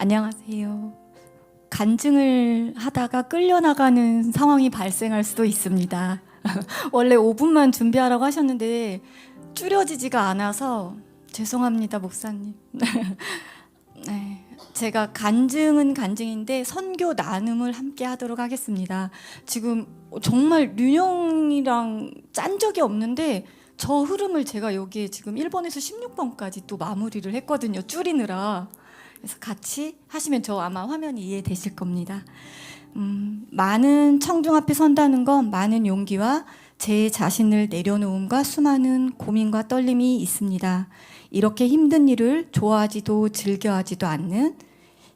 안녕하세요. 간증을 하다가 끌려나가는 상황이 발생할 수도 있습니다. 원래 5분만 준비하라고 하셨는데 줄여지지가 않아서 죄송합니다, 목사님. 네, 제가 간증은 간증인데 선교 나눔을 함께 하도록 하겠습니다. 지금 정말 륜영이랑 짠 적이 없는데 저 흐름을 제가 여기에 지금 1번에서 16번까지 또 마무리를 했거든요, 줄이느라. 그래서 같이 하시면 저 아마 화면이 이해되실 겁니다. 많은 청중 앞에 선다는 건 많은 용기와 제 자신을 내려놓음과 수많은 고민과 떨림이 있습니다. 이렇게 힘든 일을 좋아하지도 즐겨하지도 않는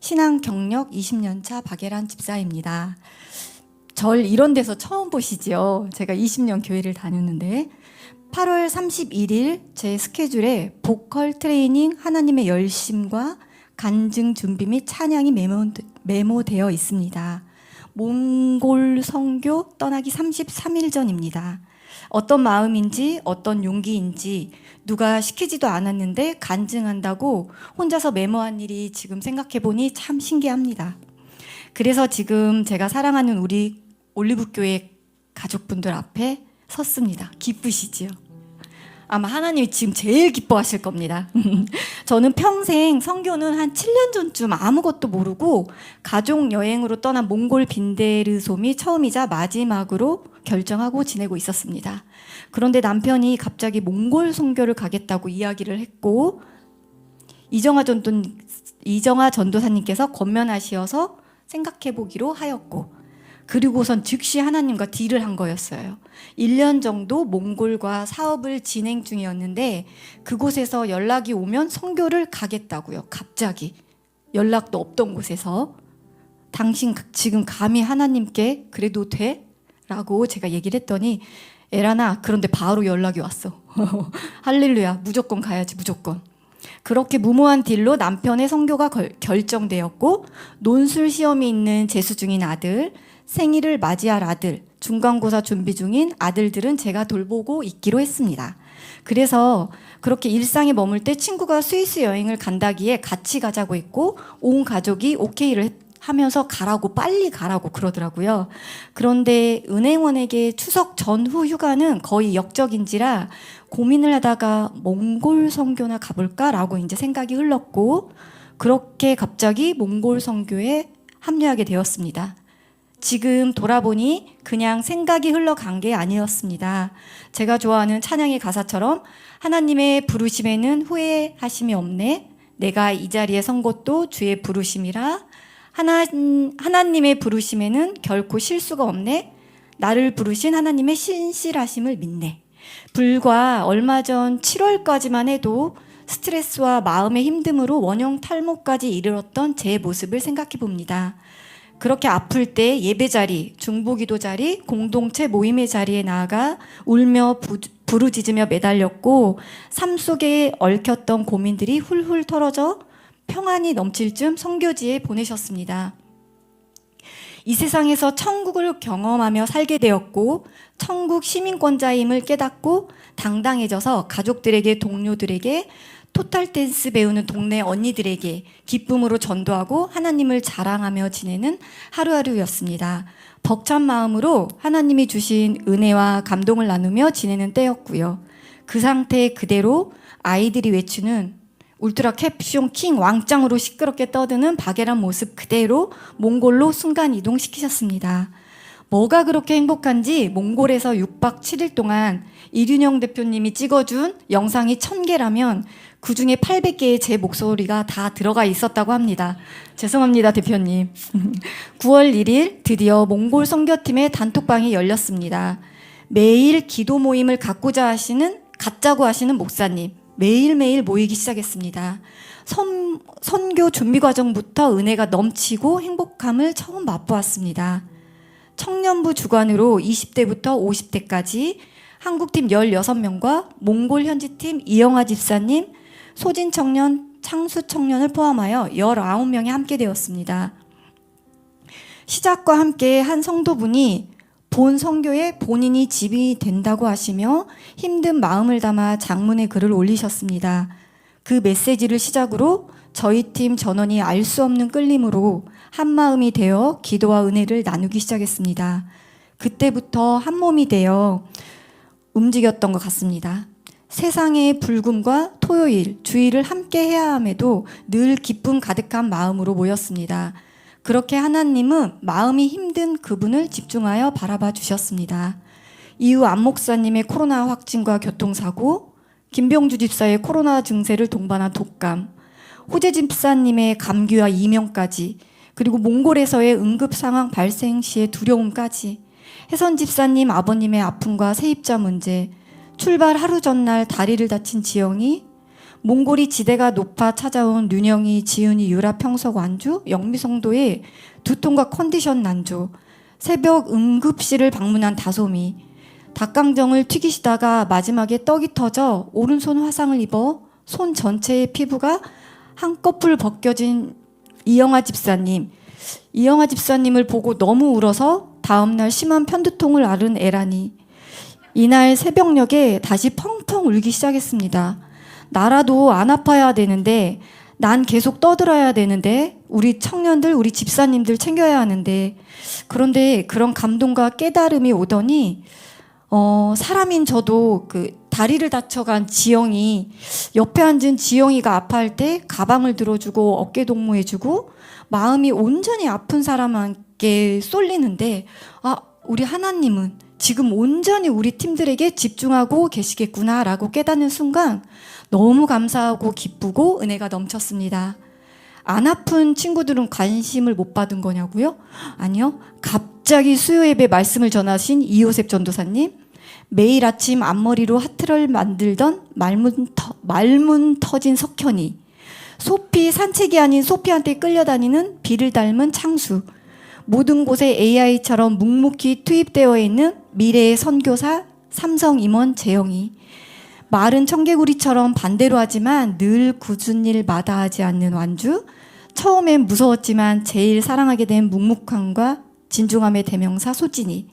신앙 경력 20년 차 박예란 집사입니다. 절 이런 데서 처음 보시죠. 제가 20년 교회를 다녔는데 8월 31일 제 스케줄에 보컬 트레이닝 하나님의 열심과 간증 준비 및 찬양이 메모되어 있습니다. 몽골 선교 떠나기 33일 전입니다. 어떤 마음인지 어떤 용기인지 누가 시키지도 않았는데 간증한다고 혼자서 메모한 일이 지금 생각해보니 참 신기합니다. 그래서 지금 제가 사랑하는 우리 올리브교회 가족분들 앞에 섰습니다. 기쁘시지요? 아마 하나님이 지금 제일 기뻐하실 겁니다. 저는 평생 선교는 한 7년 전쯤 아무것도 모르고 가족 여행으로 떠난 몽골 빈데르솜이 처음이자 마지막으로 결정하고 지내고 있었습니다. 그런데 남편이 갑자기 몽골 선교를 가겠다고 이야기를 했고 이정아 전도사님께서 권면하시어서 생각해 보기로 하였고 그리고선 즉시 하나님과 딜을 한 거였어요. 1년 정도 몽골과 사업을 진행 중이었는데 그곳에서 연락이 오면 선교를 가겠다고요. 갑자기 연락도 없던 곳에서 당신 지금 감히 하나님께 그래도 돼? 라고 제가 얘기를 했더니 에라나 그런데 바로 연락이 왔어. 할렐루야, 무조건 가야지, 무조건. 그렇게 무모한 딜로 남편의 선교가 결정되었고 논술 시험이 있는 재수 중인 아들, 생일을 맞이할 아들, 중간고사 준비 중인 아들들은 제가 돌보고 있기로 했습니다. 그래서 그렇게 일상에 머물 때 친구가 스위스 여행을 간다기에 같이 가자고 했고 온 가족이 오케이를 하면서 가라고, 빨리 가라고 그러더라고요. 그런데 은행원에게 추석 전후 휴가는 거의 역적인지라 고민을 하다가 몽골 선교나 가볼까라고 이제 생각이 흘렀고 그렇게 갑자기 몽골 선교에 합류하게 되었습니다. 지금 돌아보니 그냥 생각이 흘러간 게 아니었습니다. 제가 좋아하는 찬양의 가사처럼 하나님의 부르심에는 후회하심이 없네. 내가 이 자리에 선 것도 주의 부르심이라. 하나님의 부르심에는 결코 실수가 없네. 나를 부르신 하나님의 신실하심을 믿네. 불과 얼마 전 7월까지만 해도 스트레스와 마음의 힘듦으로 원형 탈모까지 이르렀던 제 모습을 생각해 봅니다. 그렇게 아플 때 예배 자리, 중보기도 자리, 공동체 모임의 자리에 나아가 울며 부르짖으며 매달렸고 삶 속에 얽혔던 고민들이 훌훌 털어져 평안이 넘칠 쯤 선교지에 보내셨습니다. 이 세상에서 천국을 경험하며 살게 되었고 천국 시민권자임을 깨닫고 당당해져서 가족들에게, 동료들에게, 토탈 댄스 배우는 동네 언니들에게 기쁨으로 전도하고 하나님을 자랑하며 지내는 하루하루였습니다. 벅찬 마음으로 하나님이 주신 은혜와 감동을 나누며 지내는 때였고요. 그 상태 그대로 아이들이 외치는 울트라 캡숑 킹 왕짱으로 시끄럽게 떠드는 박예란 모습 그대로 몽골로 순간 이동시키셨습니다. 뭐가 그렇게 행복한지 몽골에서 6박 7일 동안 이륜영 대표님이 찍어준 영상이 1000개라면 그중에 800개의 제 목소리가 다 들어가 있었다고 합니다. 죄송합니다, 대표님. 9월 1일 드디어 몽골 선교팀의 단톡방이 열렸습니다. 매일 기도 모임을 갖자고 하시는 목사님 매일매일 모이기 시작했습니다. 선교 준비 과정부터 은혜가 넘치고 행복함을 처음 맛보았습니다. 청년부 주관으로 20대부터 50대까지 한국팀 16명과 몽골 현지팀 이영아 집사님, 소진 청년, 창수 청년을 포함하여 19명이 함께 되었습니다. 시작과 함께 한 성도분이 본 선교에 본인이 집이 된다고 하시며 힘든 마음을 담아 장문의 글을 올리셨습니다. 그 메시지를 시작으로 저희 팀 전원이 알 수 없는 끌림으로 한마음이 되어 기도와 은혜를 나누기 시작했습니다. 그때부터 한 몸이 되어 움직였던 것 같습니다. 세상의 불금과 토요일, 주일을 함께 해야 함에도 늘 기쁨 가득한 마음으로 모였습니다. 그렇게 하나님은 마음이 힘든 그분을 집중하여 바라봐 주셨습니다. 이후 안 목사님의 코로나 확진과 교통사고, 김병주 집사의 코로나 증세를 동반한 독감, 호재 집사님의 감기와 이명까지, 그리고 몽골에서의 응급 상황 발생 시의 두려움까지, 혜선 집사님 아버님의 아픔과 세입자 문제, 출발 하루 전날 다리를 다친 지영이, 몽골이 지대가 높아 찾아온 윤영이, 지은이, 유라 평석 완주, 영미성도의 두통과 컨디션 난조, 새벽 응급실을 방문한 다솜이, 닭강정을 튀기시다가 마지막에 떡이 터져 오른손 화상을 입어 손 전체의 피부가 한꺼풀 벗겨진 이영아 집사님. 이영아 집사님을 보고 너무 울어서 다음날 심한 편두통을 앓은 에란이. 이날 새벽녘에 다시 펑펑 울기 시작했습니다. 나라도 안 아파야 되는데, 난 계속 떠들어야 되는데, 우리 청년들, 우리 집사님들 챙겨야 하는데, 그런데 그런 감동과 깨달음이 오더니 사람인 저도 그 다리를 다쳐간 지영이, 옆에 앉은 지영이가 아파할 때 가방을 들어주고 어깨 동무해주고 마음이 온전히 아픈 사람에게 쏠리는데, 우리 하나님은 지금 온전히 우리 팀들에게 집중하고 계시겠구나라고 깨닫는 순간 너무 감사하고 기쁘고 은혜가 넘쳤습니다. 안 아픈 친구들은 관심을 못 받은 거냐고요? 아니요. 갑자기 수요 예배 말씀을 전하신 이요셉 전도사님, 매일 아침 앞머리로 하트를 만들던 말문 터진 석현이, 소피 산책이 아닌 소피한테 끌려다니는 비를 닮은 창수, 모든 곳에 AI처럼 묵묵히 투입되어 있는 미래의 선교사 삼성 임원 재영이, 말은 청개구리처럼 반대로 하지만 늘 굳은 일 마다하지 않는 완주, 처음엔 무서웠지만 제일 사랑하게 된 묵묵함과 진중함의 대명사 소진이.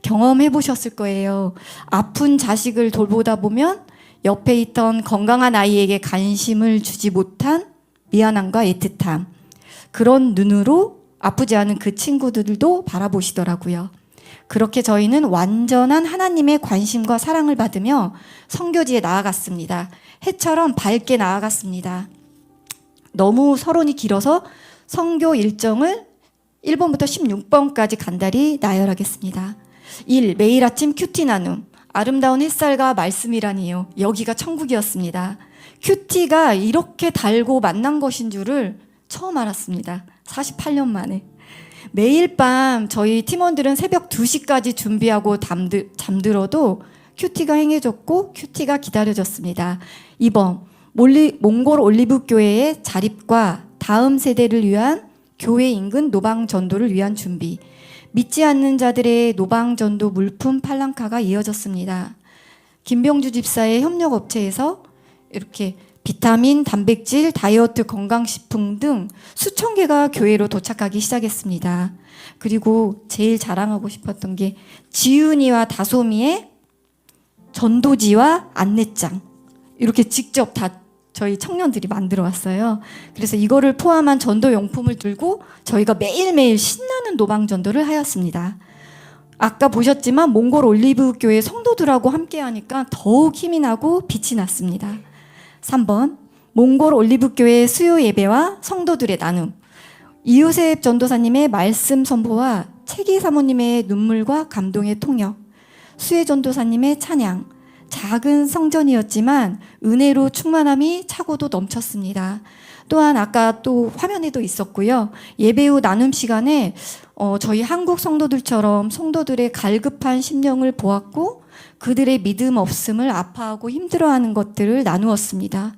경험해 보셨을 거예요. 아픈 자식을 돌보다 보면 옆에 있던 건강한 아이에게 관심을 주지 못한 미안함과 애틋함, 그런 눈으로 아프지 않은 그 친구들도 바라보시더라고요. 그렇게 저희는 완전한 하나님의 관심과 사랑을 받으며 선교지에 나아갔습니다. 해처럼 밝게 나아갔습니다. 너무 서론이 길어서 선교 일정을 1번부터 16번까지 간단히 나열하겠습니다. 1. 매일 아침 큐티 나눔. 아름다운 햇살과 말씀이라니요. 여기가 천국이었습니다. 큐티가 이렇게 달고 만난 것인 줄을 처음 알았습니다. 48년 만에. 매일 밤 저희 팀원들은 새벽 2시까지 준비하고 잠들어도 큐티가 행해졌고 큐티가 기다려졌습니다. 2번, 몽골 올리브 교회의 자립과 다음 세대를 위한 교회 인근 노방 전도를 위한 준비. 믿지 않는 자들의 노방 전도 물품 팔랑카가 이어졌습니다. 김병주 집사의 협력업체에서 이렇게 비타민, 단백질, 다이어트, 건강식품 등 수천 개가 교회로 도착하기 시작했습니다. 그리고 제일 자랑하고 싶었던 게 지은이와 다솜이의 전도지와 안내장, 이렇게 직접 다 저희 청년들이 만들어 왔어요. 그래서 이거를 포함한 전도 용품을 들고 저희가 매일매일 신나는 노방 전도를 하였습니다. 아까 보셨지만 몽골 올리브 교회 성도들하고 함께 하니까 더욱 힘이 나고 빛이 났습니다. 3번, 몽골 올리브 교회 수요 예배와 성도들의 나눔. 이요셉 전도사님의 말씀 선포와 채기 사모님의 눈물과 감동의 통역, 수혜 전도사님의 찬양. 작은 성전이었지만 은혜로 충만함이 차고도 넘쳤습니다. 또한 아까 또 화면에도 있었고요. 예배 후 나눔 시간에 저희 한국 성도들처럼 성도들의 갈급한 심령을 보았고 그들의 믿음 없음을 아파하고 힘들어하는 것들을 나누었습니다.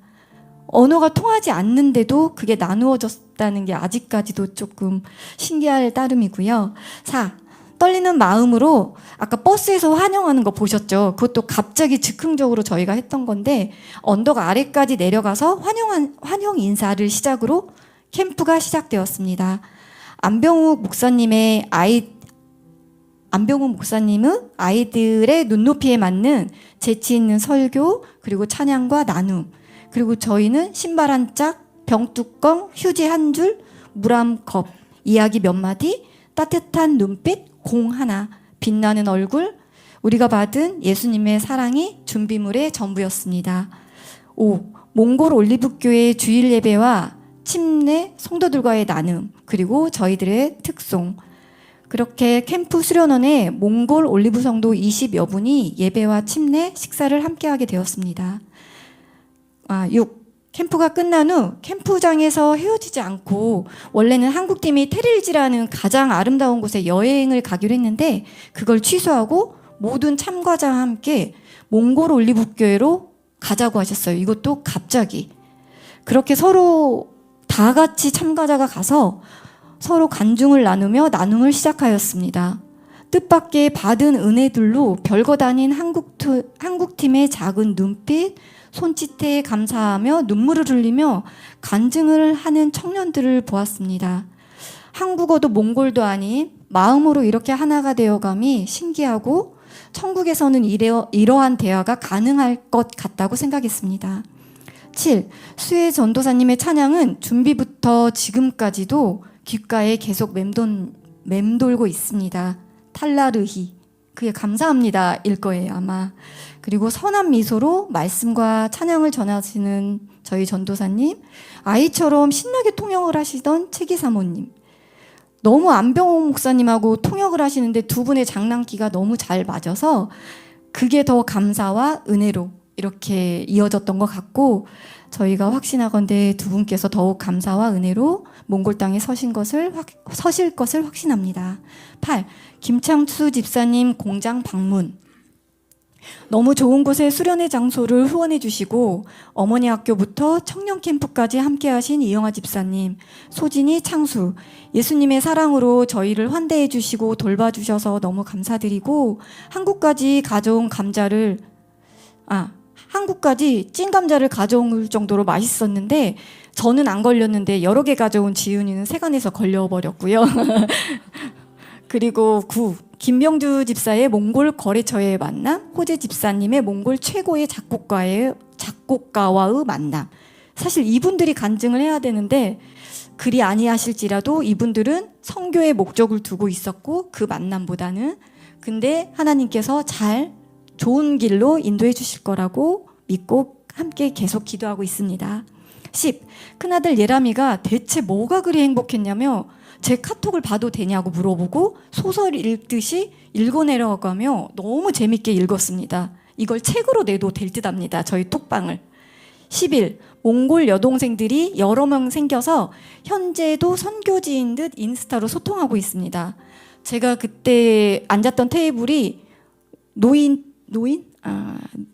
언어가 통하지 않는데도 그게 나누어졌다는 게 아직까지도 조금 신기할 따름이고요. 4. 떨리는 마음으로 아까 버스에서 환영하는 거 보셨죠? 그것도 갑자기 즉흥적으로 저희가 했던 건데 언덕 아래까지 내려가서 환영 인사를 시작으로 캠프가 시작되었습니다. 안병욱 목사님은 아이들의 눈높이에 맞는 재치 있는 설교, 그리고 찬양과 나눔, 그리고 저희는 신발 한 짝, 병뚜껑, 휴지 한 줄, 물 한 컵, 이야기 몇 마디, 따뜻한 눈빛, 공 하나, 빛나는 얼굴, 우리가 받은 예수님의 사랑이 준비물의 전부였습니다. 5. 몽골 올리브교회 주일 예배와 침례, 성도들과의 나눔, 그리고 저희들의 특송. 그렇게 캠프 수련원에 몽골 올리브 성도 20여 분이 예배와 침례, 식사를 함께하게 되었습니다. 6. 캠프가 끝난 후 캠프장에서 헤어지지 않고 원래는 한국팀이 테릴지라는 가장 아름다운 곳에 여행을 가기로 했는데 그걸 취소하고 모든 참가자와 함께 몽골 올리브교회로 가자고 하셨어요. 이것도 갑자기. 그렇게 서로 다 같이 참가자가 가서 서로 간증을 나누며 나눔을 시작하였습니다. 뜻밖의 받은 은혜들로 별것 아닌 한국팀의 작은 눈빛, 손짓에 감사하며 눈물을 흘리며 간증을 하는 청년들을 보았습니다. 한국어도 몽골도 아닌 마음으로 이렇게 하나가 되어감이 신기하고 천국에서는 이러한 대화가 가능할 것 같다고 생각했습니다. 7. 수혜 전도사님의 찬양은 준비부터 지금까지도 귓가에 계속 맴돌고 있습니다. 탈라르히. 그게 감사합니다 일 거예요 아마. 그리고 선한 미소로 말씀과 찬양을 전하시는 저희 전도사님, 아이처럼 신나게 통역을 하시던 최기 사모님, 너무 안병호 목사님하고 통역을 하시는데 두 분의 장난기가 너무 잘 맞아서 그게 더 감사와 은혜로 이렇게 이어졌던 것 같고, 저희가 확신하건대 두 분께서 더욱 감사와 은혜로 몽골 땅에 서실 것을 확신합니다. 8. 김창수 집사님 공장 방문. 너무 좋은 곳에 수련회 장소를 후원해 주시고 어머니 학교부터 청년 캠프까지 함께 하신 이영아 집사님, 소진이 창수, 예수님의 사랑으로 저희를 환대해 주시고 돌봐주셔서 너무 감사드리고, 한국까지 찐 감자를 가져올 정도로 맛있었는데 저는 안 걸렸는데 여러 개 가져온 지윤이는 세간에서 걸려버렸고요. 그리고 9. 김병주 집사의 몽골 거래처의 만남, 호재 집사님의 몽골 최고의 작곡가와의 만남. 사실 이분들이 간증을 해야 되는데 그리 아니하실지라도 이분들은 선교의 목적을 두고 있었고 그 만남보다는, 근데 하나님께서 좋은 길로 인도해 주실 거라고 믿고 함께 계속 기도하고 있습니다. 10. 큰아들 예람이가 대체 뭐가 그리 행복했냐며 제 카톡을 봐도 되냐고 물어보고 소설 읽듯이 읽어내려가며 너무 재밌게 읽었습니다. 이걸 책으로 내도 될 듯합니다. 저희 톡방을. 11. 몽골 여동생들이 여러 명 생겨서 현재도 선교지인 듯 인스타로 소통하고 있습니다. 제가 그때 앉았던 테이블이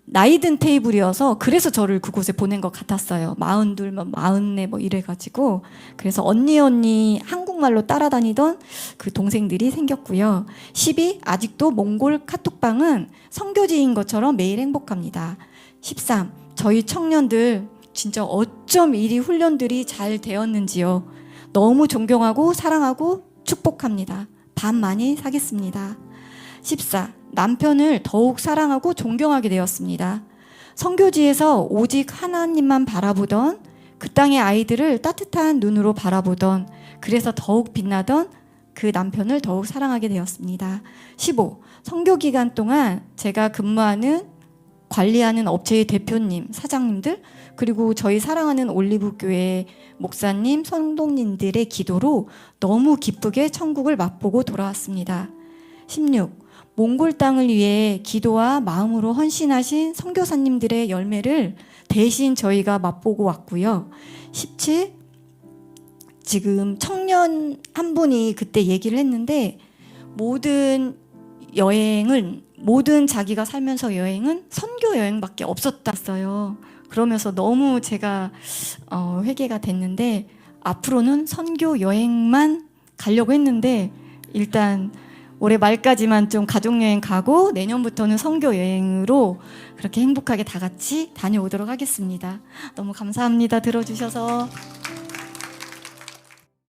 나이 든 테이블이어서 그래서 저를 그곳에 보낸 것 같았어요. 42, 44 이래가지고. 그래서 언니 한국말로 따라다니던 그 동생들이 생겼고요. 12. 아직도 몽골 카톡방은 선교지인 것처럼 매일 행복합니다. 13. 저희 청년들 진짜 어쩜 이리 훈련들이 잘 되었는지요. 너무 존경하고 사랑하고 축복합니다. 밥 많이 사겠습니다. 14. 남편을 더욱 사랑하고 존경하게 되었습니다. 선교지에서 오직 하나님만 바라보던, 그 땅의 아이들을 따뜻한 눈으로 바라보던, 그래서 더욱 빛나던 그 남편을 더욱 사랑하게 되었습니다. 15. 선교 기간 동안 제가 관리하는 업체의 대표님, 사장님들, 그리고 저희 사랑하는 올리브교회 목사님, 성도님들의 기도로 너무 기쁘게 천국을 맛보고 돌아왔습니다. 16. 몽골 땅을 위해 기도와 마음으로 헌신하신 선교사님들의 열매를 대신 저희가 맛보고 왔고요. 17. 지금 청년 한 분이 그때 얘기를 했는데 모든 자기가 살면서 여행은 선교 여행밖에 없었다어요. 그러면서 너무 제가 회개가 됐는데 앞으로는 선교 여행만 가려고 했는데 일단 올해 말까지만 좀 가족여행 가고 내년부터는 선교 여행으로 그렇게 행복하게 다 같이 다녀오도록 하겠습니다. 너무 감사합니다. 들어주셔서.